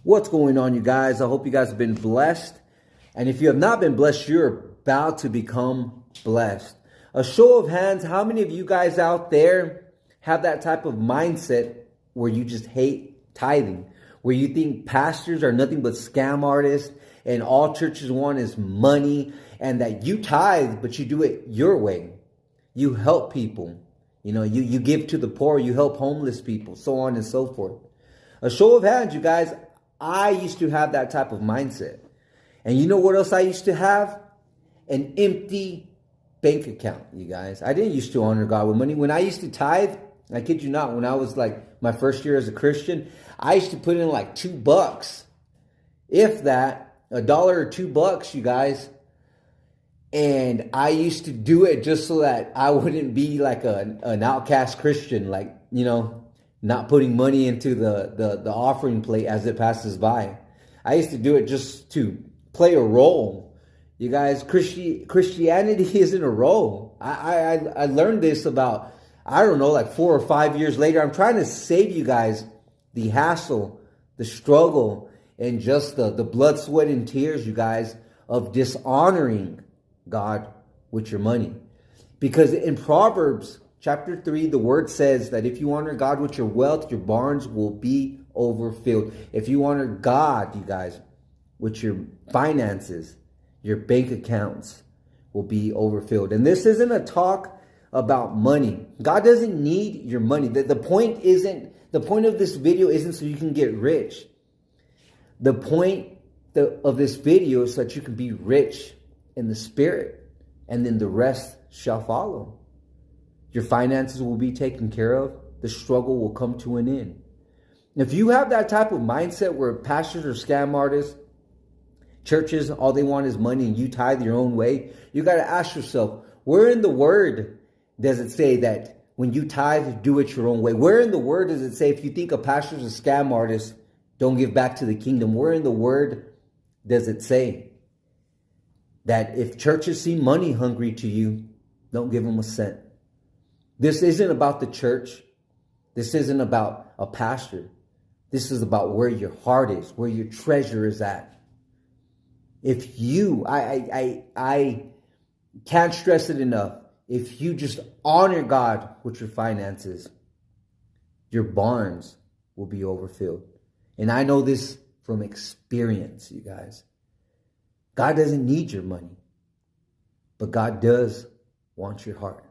What's going on, you guys? I hope you guys have been blessed. And if you have not been blessed, you're about to become blessed. A show of hands, how many of you guys out there have that type of mindset where you just hate tithing? Where you think pastors are nothing but scam artists and all churches want is money, and that you tithe, but you do it your way. You help people. You give to the poor, you help homeless people, so on and so forth. A show of hands, you guys. I used to have that type of mindset. And you know what else I used to have? An empty bank account, you guys. I didn't used to honor God with money. When I used to tithe, I kid you not, when I was like my first year as a Christian, I used to put in like $2. If that, $1 or $2, you guys. And I used to do it just so that I wouldn't be like an outcast Christian, like, not putting money into the offering plate as it passes by. I used to do it just to play a role. You guys, Christianity isn't a role. I learned this about, like 4 or 5 years later. I'm trying to save you guys the hassle, the struggle, and just the blood, sweat, and tears, you guys, of dishonoring God with your money. Because in Proverbs chapter 3, the word says that if you honor God with your wealth, your barns will be overfilled. If you honor God, you guys, with your finances, your bank accounts will be overfilled. And this isn't a talk about money. God doesn't need your money. The point of this video isn't so you can get rich. The point of this video is so that you can be rich in the spirit, and then the rest shall follow. Your finances will be taken care of. The struggle will come to an end. If you have that type of mindset where pastors are scam artists, churches, all they want is money, and you tithe your own way, you got to ask yourself, where in the word does it say that when you tithe, do it your own way? Where in the word does it say if you think a pastor's a scam artist, don't give back to the kingdom? Where in the word does it say that if churches seem money hungry to you, don't give them a cent? This isn't about the church. This isn't about a pastor. This is about where your heart is, where your treasure is at. If you, I can't stress it enough. If you just honor God with your finances, your barns will be overfilled. And I know this from experience, you guys. God doesn't need your money, but God does want your heart.